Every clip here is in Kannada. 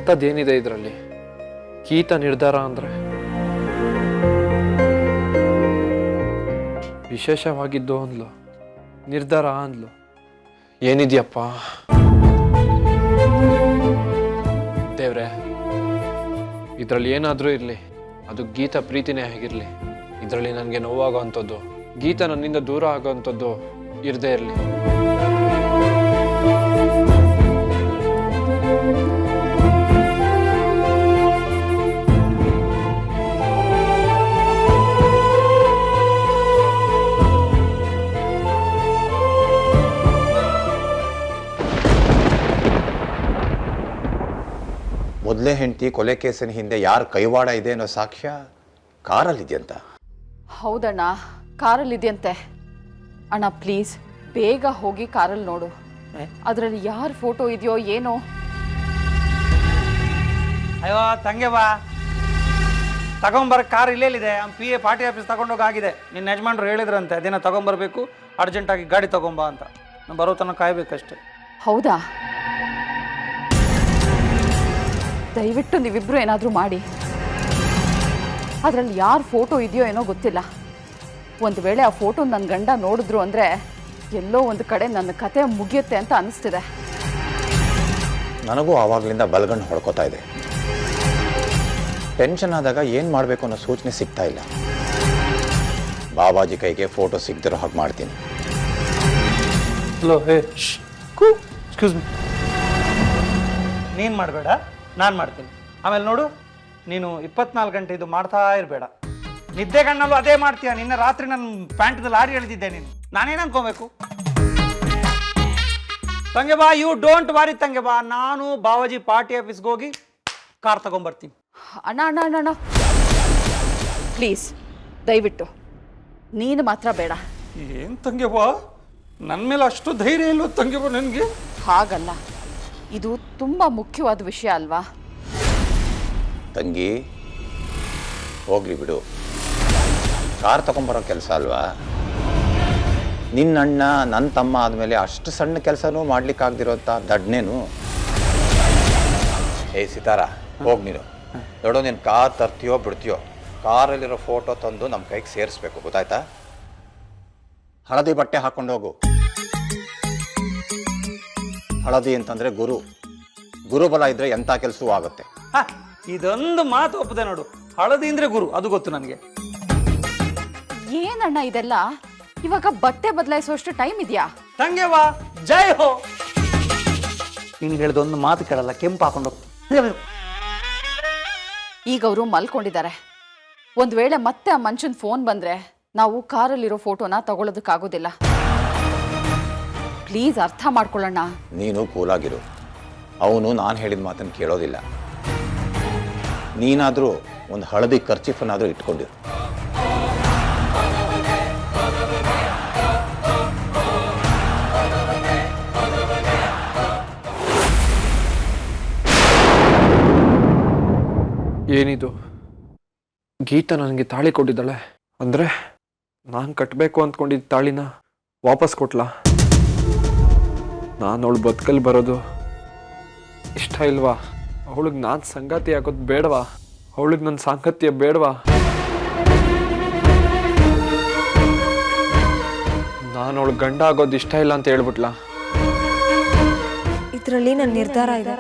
ಅಂಥದ್ದೇನಿದೆ ಇದರಲ್ಲಿ? ಗೀತಾ ನಿರ್ಧಾರ ಅಂದರೆ ವಿಶೇಷವಾಗಿದ್ದು ಅಂದ್ಲು, ನಿರ್ಧಾರ ಅಂದ್ಲು. ಏನಿದೆಯಪ್ಪ ದೇವ್ರೆ, ಇದರಲ್ಲಿ ಏನಾದರೂ ಇರಲಿ, ಅದು ಗೀತಾ ಪ್ರೀತಿನೇ ಆಗಿರಲಿ. ಇದರಲ್ಲಿ ನನಗೆ ನೋವಾಗೋ ಅಂಥದ್ದು, ಗೀತಾ ನನ್ನಿಂದ ದೂರ ಆಗೋ ಅಂಥದ್ದು ಇರದೇ ಇರಲಿ. ಮೊದಲೇ ಹೆಂಡತಿ ಕೊಲೆ ಕೇಸಿನ ಹಿಂದೆ ಯಾರು ಕೈವಾಡ ಇದೆ ಅನ್ನೋ ಸಾಕ್ಷ್ಯ ಕಾರಲ್ಲಿದೆಯಂತ. ಹೌದಣ್ಣ, ಕಾರಲ್ಲಿದೆಯಂತೆ. ಅಣ್ಣ ಪ್ಲೀಸ್ ಬೇಗ ಹೋಗಿ ಕಾರಲ್ಲಿ ನೋಡು, ಅದರಲ್ಲಿ ಯಾರ ಫೋಟೋ ಇದೆಯೋ ಏನೋ. ಅಯ್ಯೋ ತಂಗೆ ಬಾ, ತಗೊಂಬರ ಕಾರ್ ಇಲ್ಲೇಲಿದೆ. PA ಪಾರ್ಟಿ ಆಫೀಸ್ ತಗೊಂಡೋಗಾಗಿದೆ. ನಿನ್ನ ಯಜಮಾನ್ರು ಹೇಳಿದ್ರಂತೆ ಅದೇನೋ ತಗೊಂಬರ್ಬೇಕು, ಅರ್ಜೆಂಟಾಗಿ ಗಾಡಿ ತಗೊಂಬಾ ಅಂತ. ನಾನು ಬರೋ ತನಕ ಕಾಯ್ಬೇಕಷ್ಟೆ. ಹೌದಾ? ದಯವಿಟ್ಟು ನೀವಿಬ್ರು ಏನಾದರೂ ಮಾಡಿ. ಅದರಲ್ಲಿ ಯಾರ ಫೋಟೋ ಇದೆಯೋ ಏನೋ ಗೊತ್ತಿಲ್ಲ. ಒಂದು ವೇಳೆ ಆ ಫೋಟೋ ನನ್ನ ಗಂಡ ನೋಡಿದ್ರು ಅಂದರೆ ಎಲ್ಲೋ ಒಂದು ಕಡೆ ನನ್ನ ಕತೆ ಮುಗಿಯುತ್ತೆ ಅಂತ ಅನಿಸ್ತಿದೆ. ನನಗೂ ಆವಾಗಲಿಂದ ಬಲಗಣ್ಣು ಹೊಡ್ಕೋತಾ ಇದೆ. ಟೆನ್ಷನ್ ಆದಾಗ ಏನು ಮಾಡಬೇಕು ಅನ್ನೋ ಸೂಚನೆ ಸಿಗ್ತಾ ಇಲ್ಲ. ಬಾಬಾಜಿ ಕೈಗೆ ಫೋಟೋ ಸಿಗದಿರೋ ಹಾಗೆ ಮಾಡ್ತೀನಿ. Hello, excuse me. ನೀನು ಮಾಡಬೇಡ, ನಾನು ಮಾಡ್ತೀನಿ. ಆಮೇಲೆ ನೋಡು, ನೀನು 24 ಗಂಟೆ ಇದು ಮಾಡ್ತಾ ಇರಬೇಡ. ನಿದ್ದೆ ಕಣ್ಣಲ್ಲೂ ಅದೇ ಮಾಡ್ತೀಯ. ನಿನ್ನೆ ರಾತ್ರಿ ನನ್ನ ಪ್ಯಾಂಟ್ದಲ್ಲಿ ಆಡಿ ಎಳೆದಿದ್ದೆ ನೀನು. ನಾನೇನು ಅನ್ಕೋಬೇಕು? ತಂಗೆ ಬಾ, ಯು ಡೋಂಟ್ ವಾರಿ ತಂಗೆ ಬಾ. ನಾನು ಬಾವಾಜಿ ಪಾರ್ಟಿ ಆಫೀಸ್ಗೆ ಹೋಗಿ ಕಾರ್ ತಗೊಂಬರ್ತೀನಿ. ಅಣ್ಣ ಅಣ್ಣ ಅಣ್ಣ ಅಣ್ಣ ಪ್ಲೀಸ್, ದಯವಿಟ್ಟು ನೀನು ಮಾತ್ರ ಬೇಡ. ಏನು ತಂಗೆ ಬಾ, ನನ್ನ ಮೇಲೆ ಅಷ್ಟು ಧೈರ್ಯ ಇಲ್ವ ತಂಗೆ ಬಾ ನನಗೆ? ಹಾಗಲ್ಲ, ಇದು ತುಂಬ ಮುಖ್ಯವಾದ ವಿಷಯ ಅಲ್ವಾ? ತಂಗಿ ಹೋಗ್ಲಿ ಬಿಡು, ಕಾರ್ ತಗೊಂಬರೋ ಕೆಲಸ ಅಲ್ವಾ? ನಿನ್ನ ಅಣ್ಣ ನನ್ನ ತಮ್ಮ ಆದಮೇಲೆ ಅಷ್ಟು ಸಣ್ಣ ಕೆಲಸನೂ ಮಾಡ್ಲಿಕ್ಕಾಗ್ದಿರೋಂಥ ದಡ್ನೇನು? ಸಿತಾರ, ಹೋಗಿ ನೀನು ನೋಡು, ನೀನು ಕಾರ್ ತರ್ತೀಯೋ ಬಿಡ್ತೀಯೋ, ಕಾರಲ್ಲಿರೋ ಫೋಟೋ ತಂದು ನಮ್ಮ ಕೈಗೆ ಸೇರಿಸ್ಬೇಕು, ಗೊತ್ತಾಯ್ತಾ? ಹಳದಿ ಬಟ್ಟೆ ಹಾಕೊಂಡು ಹೋಗು. ಹಳದಿ ಅಂತಂದ್ರೆ ಗುರುಬಲ ಇದ್ರೆ ಎಂಥ ಕೆಲಸವೂ ಆಗುತ್ತೆ. ಇದೊಂದು ಮಾತು ಒಪ್ಪದೆ ನೋಡು, ಹಳದಿ ಅಂದ್ರೆ ಗುರು, ಅದು ಗೊತ್ತು ನನಗೆ. ಏನಣ್ಣ ಇದೆಲ್ಲ? ಇವಾಗ ಬಟ್ಟೆ ಬದಲಾಯಿಸುವಷ್ಟು ಟೈಮ್ ಇದೆಯಾ? ತಂಗೆ ಬಾ, ಜೈ ಹೋ. ನೀನು ಹೇಳಿದೊಂದು ಮಾತು ಕೇಳಲ್ಲ, ಕೆಂಪು ಹಾಕೊಂಡು. ಈಗ ಅವರು ಮಲ್ಕೊಂಡಿದ್ದಾರೆ. ಒಂದು ವೇಳೆ ಮತ್ತೆ ಆ ಮನುಷ್ಯನ ಫೋನ್ ಬಂದ್ರೆ ನಾವು ಕಾರಲ್ಲಿರೋ ಫೋಟೋನ ತಗೊಳ್ಳೋದಕ್ಕಾಗೋದಿಲ್ಲ. ಪ್ಲೀಸ್ ಅರ್ಥ ಮಾಡ್ಕೊಳ್ಳೋಣ. ನೀನು ಕೂಲಾಗಿರು. ಅವನು ನಾನು ಹೇಳಿದ ಮಾತನ್ನು ಕೇಳೋದಿಲ್ಲ. ನೀನಾದರೂ ಒಂದು ಹಳದಿ ಖರ್ಚಿಫನ್ನಾದರೂ ಇಟ್ಕೊಂಡಿರು. ಏನಿದು? ಗೀತಾ ನನಗೆ ತಾಳಿ ಕೊಟ್ಟಿದ್ದಾಳೆ ಅಂದರೆ ನಾನು ಕಟ್ಟಬೇಕು ಅಂದ್ಕೊಂಡಿದ್ದ ತಾಳಿನ ವಾಪಸ್ ಕೊಟ್ಲಾ? ನಾನು ಅವಳು ಬದುಕಲ್ಲಿ ಬರೋದು ಇಷ್ಟ ಇಲ್ವಾ? ಅವಳಿಗೆ ನಾನು ಸಂಗಾತಿ ಆಗೋದು ಬೇಡವಾ? ಅವಳಿಗೆ ನನ್ನ ಸಾಂಗತ್ಯ ಬೇಡವಾ? ನಾನು ಅವಳು ಗಂಡ ಆಗೋದು ಇಷ್ಟ ಇಲ್ಲ ಅಂತ ಹೇಳ್ಬಿಟ್ಲಾ? ಇದರಲ್ಲಿ ನನ್ನ ನಿರ್ಧಾರ ಇದೆ.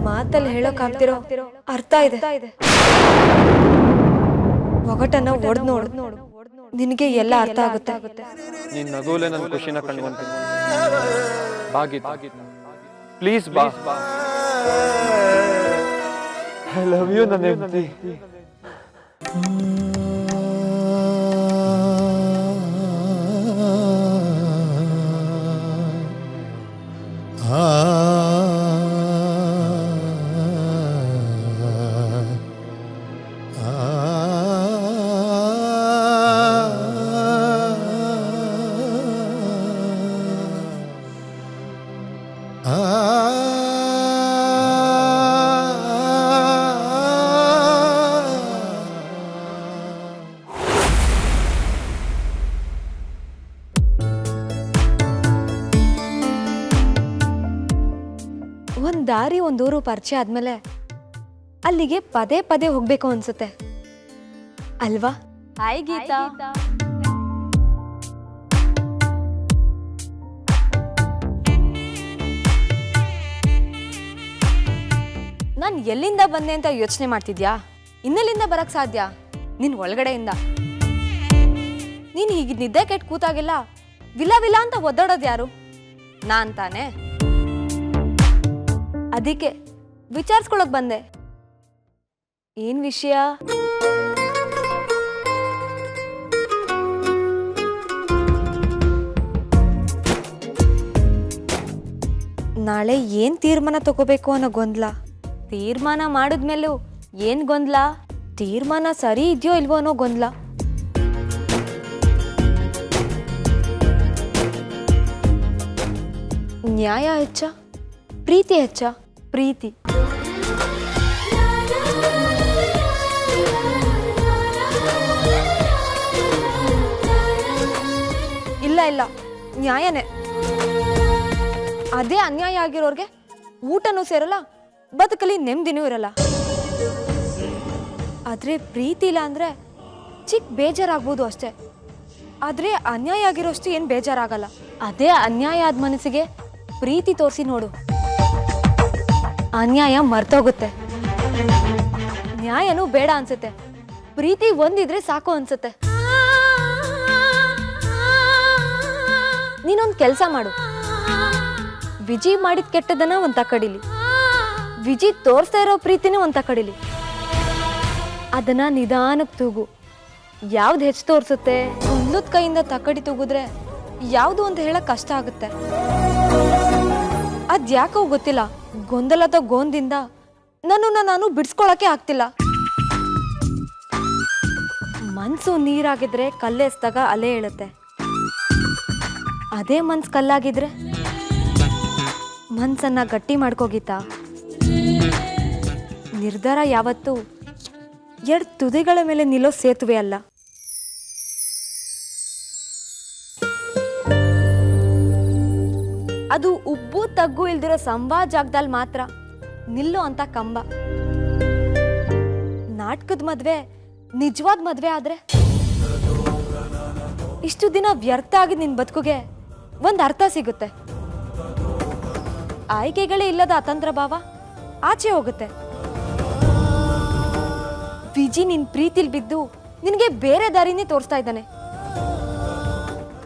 ಮಾತಲ್ಲಿ ಹೇಳೋಕ್ಕಾಗ್ತಿರೋ ಅರ್ಥ ಇದೆ. ಒಗಟನ್ನ ಒಡೆದು ನೋಡು, ನಿನಗೆ ಎಲ್ಲ ಅರ್ಥ ಆಗುತ್ತೆ. ನಿನ್ನ ನಗುಲೇ ನನ್ನ ಖುಷಿನ ಕಂಡುಕೊಂತೀನಿ. ಪ್ಲೀಸ್ ಬಾ. ಐ ಲವ್ ಯು ನನ್ನ ಹೆಂಡತಿ. ಒಂದು ದಾರಿ ಒಂದೂರು ಪರಿಚಯ ಆದ್ಮೇಲೆ ಅಲ್ಲಿಗೆ ಪದೇ ಪದೇ ಹೋಗ್ಬೇಕು ಅನ್ಸುತ್ತೆ ಅಲ್ವಾ? ಹಾಯ್ ಗೀತಾ. ನಾನು ಎಲ್ಲಿಂದ ಬಂದೆ ಅಂತ ಯೋಚನೆ ಮಾಡ್ತಿದ್ಯಾ? ಇನ್ನೆಲ್ಲಿಂದ ಬರಕ್ ಸಾಧ್ಯ? ನಿನ್ ಒಳಗಡೆಯಿಂದ. ನೀನ್ ಹೀಗೆ ನಿದ್ದೆ ಕೆಟ್ಟು ಕೂತಾಗೆಲ್ಲ ವಿಲ ವಿಲ ಅಂತ ಒದ್ದಾಡೋದು ಯಾರು? ನಾನ್ ತಾನೆ. ಅದಕ್ಕೆ ವಿಚಾರಿಸ್ಕೊಳಕ್ ಬಂದೆ. ಏನ್ ವಿಷಯ? ನಾಳೆ ಏನ್ ತೀರ್ಮಾನ ತಗೋಬೇಕು ಅನ್ನೋ ಗೊಂದಲ. ತೀರ್ಮಾನ ಮಾಡಿದ್ಮೇಲೂ ಏನ್ ಗೊಂದಲ? ತೀರ್ಮಾನ ಸರಿ ಇದೆಯೋ ಇಲ್ವೋ ಅನ್ನೋ ಗೊಂದಲ. ನ್ಯಾಯ ಹೆಚ್ಚ ಪ್ರೀತಿ ಹೆಚ್ಚ? ಪ್ರೀತಿ. ಇಲ್ಲ ಇಲ್ಲ, ನ್ಯಾಯನೇ. ಅದೇ ಅನ್ಯಾಯ ಆಗಿರೋರ್ಗೆ ಊಟನೂ ಸೇರಲ್ಲ, ಬದುಕಲಿ ನೆಮ್ಮದಿನೂ ಇರಲ್ಲ. ಆದ್ರೆ ಪ್ರೀತಿ ಇಲ್ಲ ಅಂದ್ರೆ ಚಿಕ್ಕ ಬೇಜಾರಾಗ್ಬೋದು ಅಷ್ಟೇ. ಆದ್ರೆ ಅನ್ಯಾಯ ಆಗಿರೋಷ್ಟು ಏನು ಬೇಜಾರಾಗಲ್ಲ. ಅದೇ ಅನ್ಯಾಯ ಆದ ಮನಸ್ಸಿಗೆ ಪ್ರೀತಿ ತೋರಿಸಿ ನೋಡು, ಅನ್ಯಾಯ ಮರ್ತೋಗುತ್ತೆ. ನ್ಯಾಯನೂ ಬೇಡ ಅನ್ಸುತ್ತೆ, ಪ್ರೀತಿ ಒಂದಿದ್ರೆ ಸಾಕು ಅನ್ಸುತ್ತೆ. ನೀನೊಂದು ಕೆಲಸ ಮಾಡು. ವಿಜಿ ಮಾಡಿದ ಕೆಟ್ಟದನ್ನ ಒಂದ್ ತಕಡಿಲಿ, ವಿಜಿ ತೋರಿಸ್ತಾ ಇರೋ ಪ್ರೀತಿನೇ ಒಂದ್ ತಕಡಿಲಿ. ಅದನ್ನ ನಿಧಾನಕ್ಕೆ ತೂಗು. ಯಾವ್ದು ಹೆಚ್ಚು ತೋರಿಸುತ್ತೆ? ಒಂದೊಂದು ಕೈಯಿಂದ ತಕಡಿ ತೂಗಿದ್ರೆ ಯಾವುದು ಅಂತ ಹೇಳಕ್ ಕಷ್ಟ ಆಗುತ್ತೆ. ಅದ್ಯಾಕೋ ಗೊತ್ತಿಲ್ಲ, ಗೊಂದಲದ ಗೋಂದಿಂದ ನನ್ನನ್ನ ನಾನು ಬಿಡಿಸ್ಕೊಳಕ್ಕೆ ಆಗ್ತಿಲ್ಲ. ಮನ್ಸು ನೀರಾಗಿದ್ರೆ ಕಲ್ಲೆಸ್ದಾಗ ಅಲೆ ಹೇಳುತ್ತೆ. ಅದೇ ಮನ್ಸು ಕಲ್ಲಾಗಿದ್ರೆ ಮನ್ಸನ್ನ ಗಟ್ಟಿ ಮಾಡ್ಕೋಗೀತಾ? ನಿರ್ಧಾರ ಯಾವತ್ತೂ ಎರಡು ತುದಿಗಳ ಮೇಲೆ ನಿಲ್ಲೋ ಸೇತುವೆ ಅಲ್ಲ. ಅದು ಉಬ್ಬು ತಗ್ಗು ಇಲ್ದಿರೋ ಸಂವಾದ ಜಾಗದಲ್ಲಿ ಮಾತ್ರ ನಿಲ್ಲೋ ಅಂತ ಕಂಬ. ನಾಟಕದ ಮದ್ವೆ ನಿಜವಾದ ಮದ್ವೆ ಆದ್ರೆ ಇಷ್ಟು ದಿನ ವ್ಯರ್ಥ ಆಗಿದ್ ನಿನ್ ಬದುಕುಗೆ ಒಂದ್ ಅರ್ಥ ಸಿಗುತ್ತೆ. ಆಯ್ಕೆಗಳೇ ಇಲ್ಲದ ಅತಂತ್ರ ಭಾವ ಆಚೆ ಹೋಗುತ್ತೆ. ವಿಜಿ ನಿನ್ ಪ್ರೀತಿಲ್ ಬಿದ್ದು ನಿನಗೆ ಬೇರೆ ದಾರಿನೇ ತೋರಿಸ್ತಾ ಇದ್ದಾನೆ.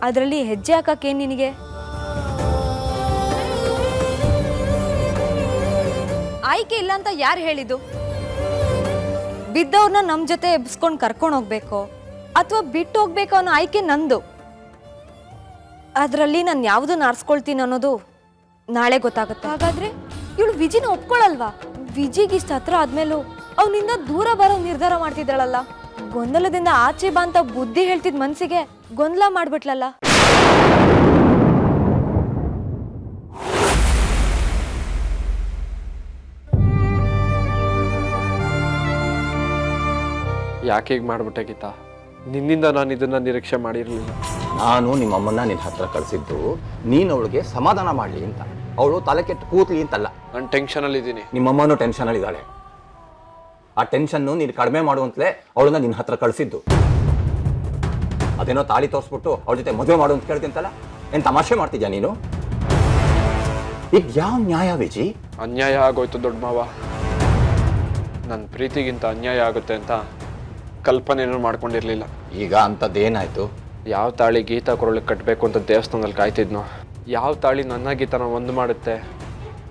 ಅದರಲ್ಲಿ ಹೆಜ್ಜೆ ಹಾಕಕ್ಕೇನ್ ನಿನಗೆ? ಆಯ್ಕೆ ಇಲ್ಲ ಅಂತ ಯಾರು ಹೇಳಿದ್ದು? ಬಿದ್ದವ್ರನ್ನ ನಮ್ ಜೊತೆ ಎಬ್ಸ್ಕೊಂಡು ಕರ್ಕೊಂಡು ಹೋಗ್ಬೇಕು ಅಥವಾ ಬಿಟ್ಟು ಹೋಗ್ಬೇಕು ಅನ್ನೋ ಆಯ್ಕೆ ನಂದು. ಅದರಲ್ಲಿ ನಾನು ಯಾವ್ದನ್ನ ಆರಿಸ್ಕೊಳ್ತೀನಿ ಅನ್ನೋದು ನಾಳೆ ಗೊತ್ತಾಗುತ್ತೆ. ಹಾಗಾದ್ರೆ ಇವಳು ವಿಜಿನ ಒಪ್ಕೊಳ್ಳಲ್ವಾ? ವಿಜಿಗೆ ಇಷ್ಟ ಹತ್ರ ಆದ್ಮೇಲೂ ಅವನಿಂದ ದೂರ ಬರೋ ನಿರ್ಧಾರ ಮಾಡ್ತಿದ್ದಾಳಲ್ಲ. ಗೊಂದಲದಿಂದ ಆಚೆ ಬಾ ಅಂತ ಬುದ್ಧಿ ಹೇಳ್ತಿದ್ ಮನ್ಸಿಗೆ ಗೊಂದಲ ಮಾಡ್ಬಿಟ್ಲಲ್ಲ. ಯಾಕೆ ಹೀಗೆ ಮಾಡ್ಬಿಟ್ಟೆ ಗೀತಾ? ನಿನ್ನಿಂದ ನಾನು ಇದನ್ನ ನಿರೀಕ್ಷೆ ಮಾಡಿರಲಿಲ್ಲ. ನಾನು ನಿಮ್ಮಮ್ಮನ್ನ ನಿನ್ನ ಹತ್ರ ಕಳಿಸಿದ್ದು ನೀನು ಅವಳಿಗೆ ಸಮಾಧಾನ ಮಾಡಲಿ ಅಂತ, ಅವಳು ತಲೆ ಕೆಟ್ಟು ಕೂತ್ಲಿ ಅಂತಲ್ಲ. ನಾನು ಟೆನ್ಷನಲ್ಲಿದ್ದೀನಿ. ನಿಮ್ಮಮ್ಮನೂ ಟೆನ್ಷನಲ್ಲಿದ್ದಾಳೆ. ಆ ಟೆನ್ಷನ್ನು ನೀನು ಕಡಿಮೆ ಮಾಡುವಂತಲೇ ಅವಳನ್ನ ನಿನ್ನ ಹತ್ರ ಕಳಿಸಿದ್ದು. ಅದೇನೋ ತಾಳಿ ತೋರಿಸ್ಬಿಟ್ಟು ಅವಳ ಜೊತೆ ಮದುವೆ ಮಾಡು ಅಂತ ಕೇಳ್ತಿಂತಲ್ಲ, ಏನು ತಮಾಷೆ ಮಾಡ್ತಿದ್ಯಾ ನೀನು? ಈಗ ಯಾವ ನ್ಯಾಯ ವಿಜಿ? ಅನ್ಯಾಯ ಆಗೋಯ್ತು ದೊಡ್ಡ ಮಾವ. ನನ್ನ ಪ್ರೀತಿಗಿಂತ ಅನ್ಯಾಯ ಆಗುತ್ತೆ ಅಂತ ಕಲ್ಪನೆನೂ ಮಾಡ್ಕೊಂಡಿರ್ಲಿಲ್ಲ. ಈಗ ಅಂಥದ್ದೇನಾಯ್ತು? ಯಾವ ತಾಳಿ ಗೀತಾ ಕೊರಳಿಗೆ ಕಟ್ಟಬೇಕು ಅಂತ ದೇವಸ್ಥಾನದಲ್ಲಿ ಕಾಯ್ತಿದ್ನೋ, ಯಾವ ತಾಳಿ ನನ್ನ ಗೀತನ ಒಂದು ಮಾಡುತ್ತೆ,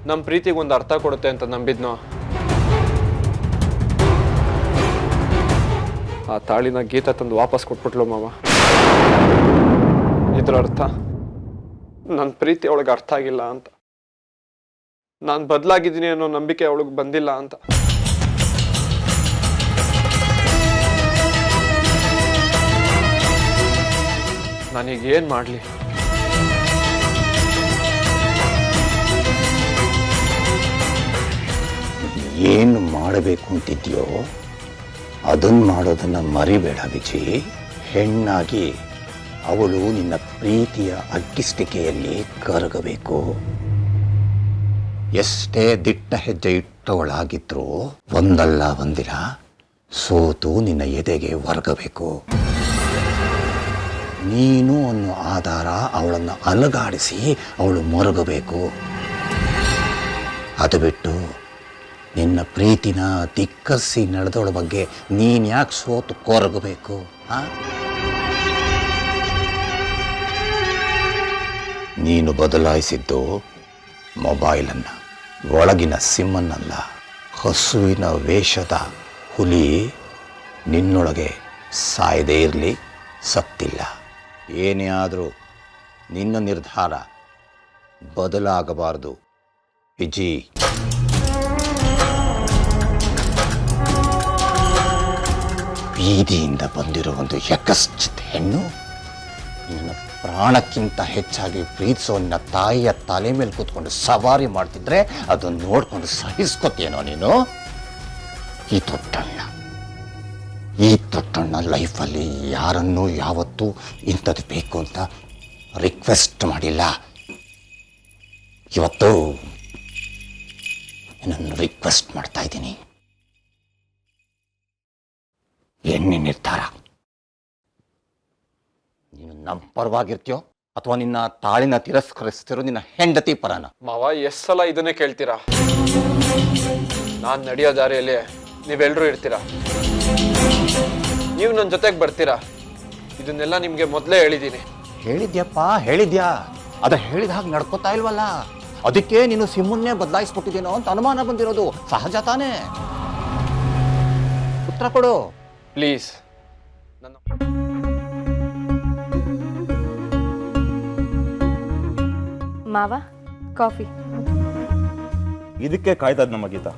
ನಮ್ಮ ಪ್ರೀತಿಗೆ ಒಂದು ಅರ್ಥ ಕೊಡುತ್ತೆ ಅಂತ ನಂಬಿದ್ನೋ, ಆ ತಾಳಿನ ಗೀತಾ ತಂದು ವಾಪಸ್ ಕೊಟ್ಬಿಟ್ಲು ಮಾವ. ಇದರ ಅರ್ಥ ನನ್ನ ಪ್ರೀತಿ ಅವಳಿಗೆ ಅರ್ಥ ಆಗಿಲ್ಲ ಅಂತ, ನಾನು ಬದಲಾಗಿದ್ದೀನಿ ಅನ್ನೋ ನಂಬಿಕೆ ಅವಳಿಗೆ ಬಂದಿಲ್ಲ ಅಂತ. ನಾನೀಗ ಏನು ಮಾಡಲಿ? ಏನು ಮಾಡಬೇಕು ಅಂತಿದ್ಯೋ ಅದನ್ನು ಮಾಡೋದನ್ನು ಮರಿಬೇಡ ವಿಜಿ. ಹೆಣ್ಣಾಗಿ ಅವಳು ನಿನ್ನ ಪ್ರೀತಿಯ ಅಗ್ಗಿಸ್ಟಿಕೆಯಲ್ಲಿ ಕರಗಬೇಕು. ಎಷ್ಟೇ ದಿಟ್ಟ ಹೆಜ್ಜೆ ಇಟ್ಟವಳಾಗಿದ್ರೂ ಒಂದಲ್ಲ ಒಂದಿನ ಸೋತು ನಿನ್ನ ಎದೆಗೆ ಒರಗಬೇಕು. ನೀನು ಅನ್ನೋ ಆಧಾರ ಅವಳನ್ನು ಅಲುಗಾಡಿಸಿ ಅವಳು ಮೊರಗಬೇಕು. ಅದು ಬಿಟ್ಟು ನಿನ್ನ ಪ್ರೀತಿನ ಧಿಕ್ಕರಿಸಿ ನಡೆದವಳ ಬಗ್ಗೆ ನೀನು ಯಾಕೆ ಸೋತು ಕೊರಗಬೇಕು? ನೀನು ಬದಲಾಯಿಸಿದ್ದು ಮೊಬೈಲನ್ನು, ಒಳಗಿನ ಸಿಮ್ಮನ್ನಲ್ಲ. ಹಸುವಿನ ವೇಷದ ಹುಲಿ ನಿನ್ನೊಳಗೆ ಸಾಯದೇ ಇರಲಿ, ಸತ್ತಿಲ್ಲ. ಏನೇ ಆದರೂ ನಿನ್ನ ನಿರ್ಧಾರ ಬದಲಾಗಬಾರದು ವಿಜಿ. ಬೀದಿಯಿಂದ ಬಂದಿರೋ ಒಂದು ಯಕಶ್ಚಿತ್ ಹೆಣ್ಣು ನಿನ್ನ ಪ್ರಾಣಕ್ಕಿಂತ ಹೆಚ್ಚಾಗಿ ಪ್ರೀತಿಸೋ ನಿನ್ನ ತಾಯಿಯ ತಲೆ ಮೇಲೆ ಕೂತ್ಕೊಂಡು ಸವಾರಿ ಮಾಡ್ತಿದ್ರೆ ಅದನ್ನು ನೋಡ್ಕೊಂಡು ಸಹಿಸ್ಕೊತೇನೋ ನೀನು? ಈ ದೊಡ್ಡಣ್ಣ ಲೈಫಲ್ಲಿ ಯಾರನ್ನೂ ಯಾವತ್ತೂ ಇಂಥದ್ದು ಬೇಕು ಅಂತ ರಿಕ್ವೆಸ್ಟ್ ಮಾಡಿಲ್ಲ. ಇವತ್ತು ನಾನು ರಿಕ್ವೆಸ್ಟ್ ಮಾಡ್ತಾ ಇದ್ದೀನಿ. ಎಣ್ಣೆ ನಿರ್ಧಾರ. ನೀನು ನಮ್ಮ ಪರವಾಗಿರ್ತೀಯೋ ಅಥವಾ ನಿನ್ನ ತಾಳಿನ ತಿರಸ್ಕರಿಸ್ತಿರೋ ನಿನ್ನ ಹೆಂಡತಿ ಪರನ? ಮಾವ, ಎಷ್ಟು ಸಲ ಇದನ್ನೇ ಕೇಳ್ತೀರಾ? ನಾನು ನಡೆಯೋ ದಾರಿಯಲ್ಲಿ ನೀವೆಲ್ಲರೂ ಇರ್ತೀರಾ, ನೀವು ನನ್ನ ಜೊತೆಗೆ ಬರ್ತೀರಾ. ಇದನ್ನೆಲ್ಲ ನಿಮಗೆ ಮೊದಲೇ ಹೇಳಿದ್ದೀನಿ. ಹೇಳಿದ್ಯಪ್ಪ, ಹೇಳಿದ್ಯಾ. ಅದ ಹೇಳಿದ ಹಾಗೆ ನಡ್ಕೋತಾ ಇಲ್ವಲ್ಲ, ಅದಕ್ಕೆ ನೀನು ಸಿಮ್ಮನ್ನೇ ಬದಲಾಯಿಸ್ಬಿಟ್ಟಿದ್ದೀನೋ ಅಂತ ಅನುಮಾನ ಬಂದಿರೋದು ಸಹಜ ತಾನೇ. ಉತ್ತರ ಕೊಡು ಪ್ಲೀಸ್. ನನ್ನ ಮಾವ, ಕಾಫಿ. ಇದಕ್ಕೆ ಕಾಯ್ತದ ನಮ್ಮ ಗೀತಾ.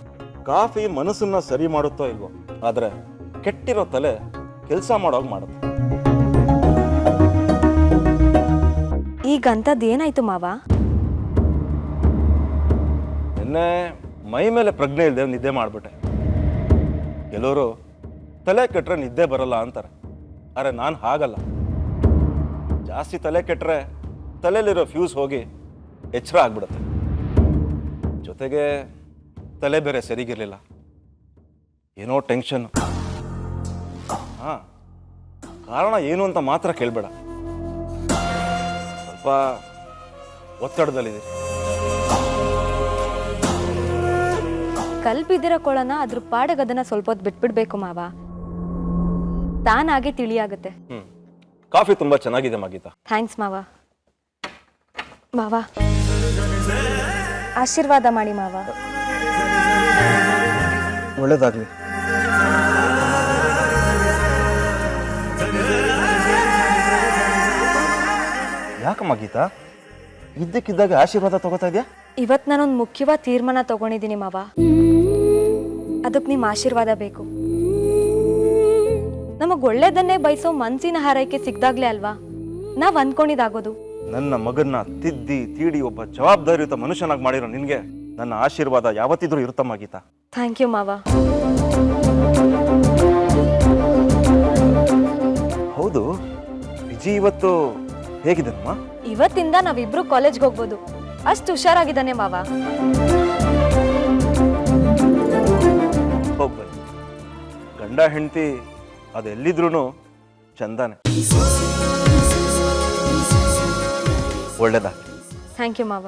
ಕಾಫಿ ಮನಸ್ಸನ್ನ ಸರಿ ಮಾಡುತ್ತೋ ಇಲ್ವೋ, ಆದ್ರೆ ಕೆಟ್ಟಿರೋ ತಲೆ ಕೆಲಸ ಮಾಡೋವಾಗ ಮಾಡುತ್ತೆ. ಈಗಂಥದ್ದು ಏನಾಯ್ತು ಮಾವ? ನಿನ್ನೆ ಮೈ ಮೇಲೆ ಪ್ರಜ್ಞೆ ಇಲ್ಲದೆ ನಿದ್ದೆ ಮಾಡಿಬಿಟ್ಟೆ. ಕೆಲವರು ತಲೆ ಕೆಟ್ಟರೆ ನಿದ್ದೆ ಬರಲ್ಲ ಅಂತಾರೆ, ಆದರೆ ನಾನು ಹಾಗಲ್ಲ. ಜಾಸ್ತಿ ತಲೆ ಕೆಟ್ಟರೆ ತಲೆಯಲ್ಲಿರೋ ಫ್ಯೂಸ್ ಹೋಗಿ ಎಚ್ಚರ ಆಗ್ಬಿಡುತ್ತೆ. ಜೊತೆಗೆ ತಲೆ ಬೇರೆ ಸರಿಗಿರಲಿಲ್ಲ, ಏನೋ ಟೆನ್ಷನ್. ಹಾಂ, ಕಾರಣ ಏನು ಅಂತ ಮಾತ್ರ ಕೇಳಬೇಡ. ಸ್ವಲ್ಪ ಒತ್ತಡದಲ್ಲಿದೆ. ಕಲ್ಪಿದಿರೋ ಕೊಳನ ಅದ್ರ ಪಾಡಿಗೆ ಅದನ್ನ ಸ್ವಲ್ಪ ಹೊತ್ತು ಬಿಟ್ಬಿಡ್ಬೇಕು ಮಾವ, ತಾನಾಗೆ ತಿಳಿಯಾಗುತ್ತೆ. ಕಾಫಿ ತುಂಬಾ ಚೆನ್ನಾಗಿದೆ ಮಗೀತಾ. ಥ್ಯಾಂಕ್ಸ್ ಮಾವ. ಮಾವ, ಆಶೀರ್ವಾದ ಮಾಡಿ ಮಾವ. ಒಳ್ಳೇದಾಗ್ಲಿ. ಯಾಕಮ್ಮ ಗೀತಾ ಇದ್ದಕ್ಕಿದ್ದಾಗ ಆಶೀರ್ವಾದ ತಗೋತಾ ಇದೆಯಾ? ಇವತ್ತು ನಾನೊಂದು ಮುಖ್ಯವಾದ ತೀರ್ಮಾನ ತಗೊಂಡಿದ್ದೀನಿ ಮಾವ, ಅದಕ್ಕೆ ನಿಮ್ಮ ಆಶೀರ್ವಾದ ಬೇಕು. ನಮಗ್ ಒಳ್ಳೇದನ್ನೇ ಬಯಸೋ ಮನ್ಸಿನ ಹಾರೈಕೆ ಸಿಗ್ದಾಗ್ಲೇ ಅಲ್ವಾ ನಾವ್ ಅಂದ್ಕೊಂಡಿದ್ದಾಗೋದು. ನನ್ನ ಮಗನ್ನ ತಿದ್ದಿ ತೀಡಿ ಒಬ್ಬ ಜವಾಬ್ದಾರಿಯುತ ಮನುಷ್ಯನಾಗಿ ಮಾಡಿರೋ ನಿನ್ಗೆ ನನ್ನ ಆಶೀರ್ವಾದ ಯಾವತ್ತಿದ್ರೂ ಇರುತ್ತಮ್ಮ ಗೀತಾ. ಥ್ಯಾಂಕ್ ಯು ಮಾವ. ಹೌದು, ವಿಜಿ ಇವತ್ತು ಹೇಗಿದ್ದಾನಮ್ಮ? ಇವತ್ತಿಂದ ನಾವಿಬ್ರು ಕಾಲೇಜ್ಗೆ ಹೋಗ್ಬೋದು, ಅಷ್ಟು ಹುಷಾರಾಗಿದ್ದಾನೆ ಮಾವ. ಹೋಗ್ಬನ್ನಿ. ಗಂಡ ಹೆಂಡತಿ ಅದೆಲ್ಲಿದ್ರೂ ಚಂದಾನೆ. ಒಳ್ಳೇದಾ? ಥ್ಯಾಂಕ್ ಯು ಮಾವ.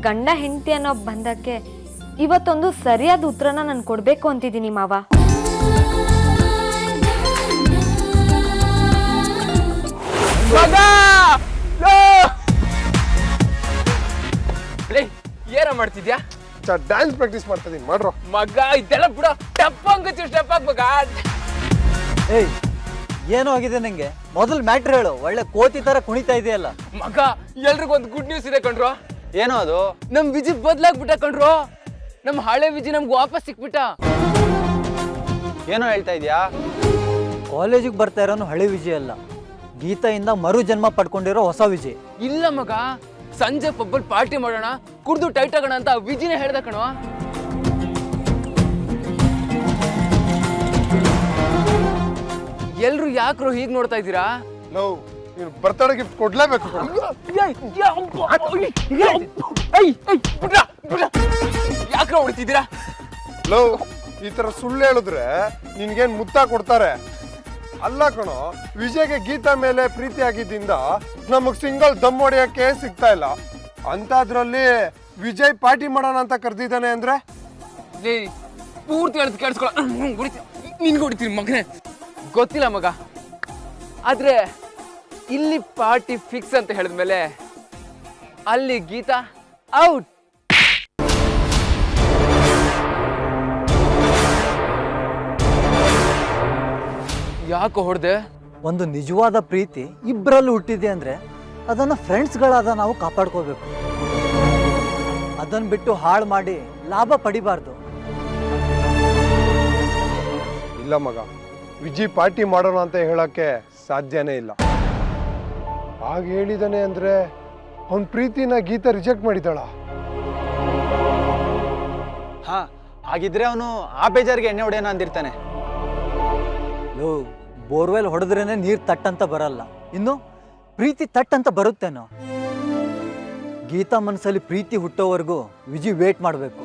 ಗಂಡ ಹೆಂಡತಿ ಅನ್ನೋ ಬಂಧಕ್ಕೆ ಇವತ್ತೊಂದು ಸರಿಯಾದ ಉತ್ತರನ ನಾನು ಕೊಡ್ಬೇಕು ಅಂತಿದ್ದೀನಿ ಮಾವ. ಏನ ಮಾಡ್ತಿದ್ಯಾ? ಡ್ಯಾನ್ಸ್ ಪ್ರಾಕ್ಟೀಸ್ ಮಾಡ್ತಾ ಇದೀನಿ, ಮಾಡ್ರೋ ಮಗ. ಇದೆಲ್ಲ ಬಿಡ, ಸ್ಟೆಪ್ ಹಂಗಚ್ಚು ಸ್ಟೆಪ್ ಹಾಕ್ಬೇಕ. ಏಯ್, ಏನೋ ಆಗಿದೆ ನಂಗೆ. ಮೊದಲು ಮ್ಯಾಟ್ರ್ ಹೇಳು. ಒಳ್ಳೆ ಕೋತಿ ತರ ಕುಣಿತಾ ಇದೆಯಲ್ಲ ಮಗ. ಎಲ್ರಿಗೊಂದು ಗುಡ್ ನ್ಯೂಸ್ ಇದೆ ಕಣ್ರೋ. ಏನೋ ಅದು? ನಮ್ ವಿಜಿ ಬದ್ಲಾಗ್ಬಿಟ್ಟ ಕಣ್ರೋ. ನಮ್ ಹಳೆ ವಿಜಿ ನಮ್ಗೆ ವಾಪಸ್ ಸಿಕ್ಬಿಟ್ಟ. ಏನೋ ಹೇಳ್ತಾ ಇದೀಯಾ? ಕಾಲೇಜಿಗೆ ಬರ್ತಾ ಇರೋನು ಹಳೆ ವಿಜಯ್ ಅಲ್ಲ, ಗೀತೆಯಿಂದ ಮರು ಜನ್ಮ ಪಡ್ಕೊಂಡಿರೋ ಹೊಸ ವಿಜಯ್. ಇಲ್ಲ ಮಗ, ಸಂಜೆ ಪಬ್ಬಲ್ ಪಾರ್ಟಿ ಮಾಡೋಣ, ಕುಡ್ದು ಟೈಟ್ ಆಗೋಣ ಅಂತ ವಿಜಿನೇ ಹೇಳ್ದ ಕಣೋ. ಯಾಕ್ರೋ ಹೀಗೆ ನೋಡ್ತಾ ಇದ್ದೀರಾ? ನಾವು ನೀನು ಬರ್ತಡೇ ಗಿಫ್ಟ್ ಕೊಡ್ಲೇಬೇಕು ಕಣೋ. ಯಾಕ್ರೋ ಹೊಡಿತಿದ್ದೀರಾ? ಲವ್ ಈ ತರ ಸುಳ್ಳು ಹೇಳಿದ್ರೆ ನಿನ್ಗೇನ್ ಮುತ್ತ ಕೊಡ್ತಾರೆ? ಅಲ್ಲ ಕಣೋ, ವಿಜಯ್ಗೆ ಗೀತಾ ಮೇಲೆ ಪ್ರೀತಿ ಆಗಿದ್ದಿಂದ ನಮಗ್ ಸಿಂಗಲ್ ದಮ್ ಹೊಡೆಯಕ್ಕೆ ಸಿಗ್ತಾ ಇಲ್ಲ. ಅಂತದ್ರಲ್ಲಿ ವಿಜಯ್ ಪಾರ್ಟಿ ಮಾಡೋಣ ಅಂತ ಕರೆದಿದ್ದಾನೆ ಅಂದ್ರೆ ಪೂರ್ತಿ ಹೇಳ್ದು ಕೇಳಿಸ್ಕೊಳ. ನಿನ್ಗೆ ಹೊಡಿತೀನಿ ಮಗನೇ. ಗೊತ್ತಿಲ್ಲ ಮಗ, ಆದ್ರೆ ಇಲ್ಲಿ ಪಾರ್ಟಿ ಫಿಕ್ಸ್ ಅಂತ ಹೇಳಿದ್ಮೇಲೆ ಅಲ್ಲಿ ಗೀತಾ ಔಟ್. ಯಾಕೋ ಹೊಡೆದೆ? ಒಂದು ನಿಜವಾದ ಪ್ರೀತಿ ಇಬ್ಬರಲ್ಲೂ ಹುಟ್ಟಿದೆ ಅಂದರೆ ಅದನ್ನು ಫ್ರೆಂಡ್ಸ್ಗಳಾದ ನಾವು ಕಾಪಾಡ್ಕೋಬೇಕು. ಅದನ್ನು ಬಿಟ್ಟು ಹಾಳು ಮಾಡಿ ಲಾಭ ಪಡಿಬಾರ್ದು. ಇಲ್ಲ ಮಗ, ವಿಜಯ್ ಪಾರ್ಟಿ ಮಾಡೋಣ ಅಂತ ಹೇಳಕ್ಕೆ ಸಾಧ್ಯನೇ ಇಲ್ಲ. ಹಾಗೆ ಹೇಳಿದಾನೆ ಅಂದ್ರೆ ಅವನ ಪ್ರೀತಿನ ಗೀತಾ ರಿಜೆಕ್ಟ್ ಮಾಡಿದಾಳ. ಹಾ, ಹಾಗಿದ್ರೆ ಅವನು ಆ ಬೇಜಾರಿಗೆ ಎಣ್ಣೆ ಹೊಡೆಯೋಣ ಅಂದಿರ್ತಾನೆ. ಲೋ, ಬೋರ್ವೆಲ್ ಹೊಡೆದ್ರೇನೆ ನೀರು ತಟ್ಟಂತ ಬರಲ್ಲ, ಇನ್ನು ಪ್ರೀತಿ ತಟ್ಟಂತ ಬರುತ್ತೇನೋ. ಗೀತಾ ಮನಸ್ಸಲ್ಲಿ ಪ್ರೀತಿ ಹುಟ್ಟೋವರೆಗೂ ವಿಜಯ್ ವೇಟ್ ಮಾಡಬೇಕು.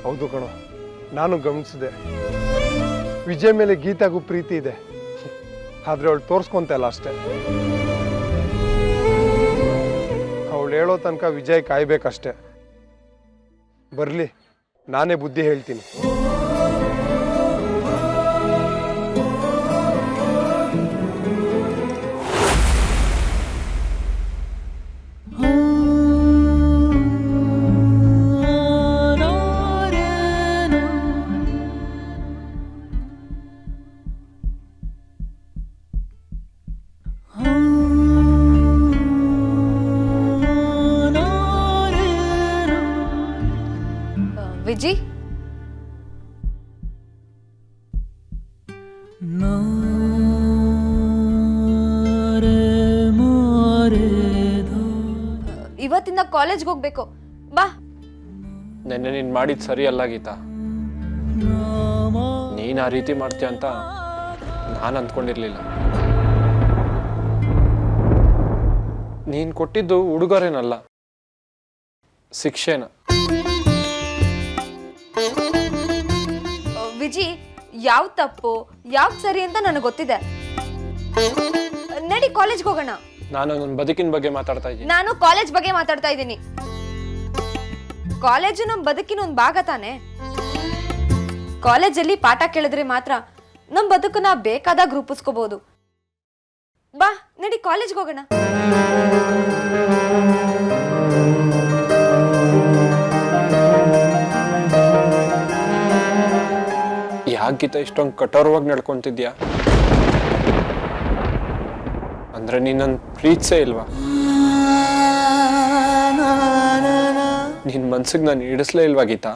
ಹೌದು ಕಣೋ, ನಾನು ಗಮನಿಸಿದೆ. ವಿಜಯ್ ಮೇಲೆ ಗೀತಾಗೂ ಪ್ರೀತಿ ಇದೆ, ಆದ್ರೆ ಅವಳು ತೋರ್ಸ್ಕೊಂತಲ್ಲ ಅಷ್ಟೇ. ಅವಳು ಹೇಳೋ ತನಕ ವಿಜಯ್ ಕಾಯ್ಬೇಕಷ್ಟೆ. ಬರ್ಲಿ, ನಾನೇ ಬುದ್ಧಿ ಹೇಳ್ತೀನಿ. ವಿಜಿ, ಇವತ್ತಿಂದ ಕಾಲೇಜ್ಗೆ ಹೋಗ್ಬೇಕು, ಬಾ. ನೆನ್ನೆ ನೀನು ಮಾಡಿದ್ದು ಸರಿ ಅಲ್ಲ ಗೀತಾ. ನೀನು ಆ ರೀತಿ ಮಾಡ್ತೀಯ ಅಂತ ನಾನು ಅಂದ್ಕೊಂಡಿರ್ಲಿಲ್ಲ. ನೀನು ಕೊಟ್ಟಿದ್ದು ಉಡುಗೊರೆನಲ್ಲ, ಶಿಕ್ಷೆನ. ವಿಜಿ, ಯಾವ ತಪ್ಪು ಯಾವ ಸರಿ ಅಂತ ನನಗೆ ಗೊತ್ತಿದೆ. ನಡಿ ಕಾಲೇಜ್ಗೆ ಹೋಗೋಣ. ನಾನು ನನ್ನ ಬದುಕಿನ ಬಗ್ಗೆ ಮಾತಾಡ್ತಾ ಇದ್ದೀನಿ. ನಾನು ಕಾಲೇಜ್ ಬಗ್ಗೆ ಮಾತಾಡ್ತಾ ಇದ್ದೀನಿ. ಕಾಲೇಜು ನಮ್ಮ ಬದುಕಿನ ಒಂದು ಭಾಗ ತಾನೆ. ಕಾಲೇಜಲ್ಲಿ ಪಾಠ ಕೇಳಿದ್ರೆ ಮಾತ್ರ ನಮ್ಮ ಬದುಕನ್ನ ಬೇಕಾದಾಗ ರೂಪಿಸ್ಕೋಬಹುದು. ಬಾ, ನಡಿ ಕಾಲೇಜ್ಗೆ ಹೋಗೋಣ. ಯಾಕೆ ಗೀತಾ ಇಷ್ಟೊಂದು ಕಠೋರವಾಗಿ ನಡ್ಕೊಂತಿದ್ಯಾ? ಅಂದ್ರೆ ನೀನ್ ನನ್ನ ಪ್ರೀತಿಸೇ ಇಲ್ವಾ? ನಿನ್ ಮನ್ಸಿಗೆ ನಾನು ಇಡಿಸ್ಲೇ ಇಲ್ವಾ ಗೀತಾ?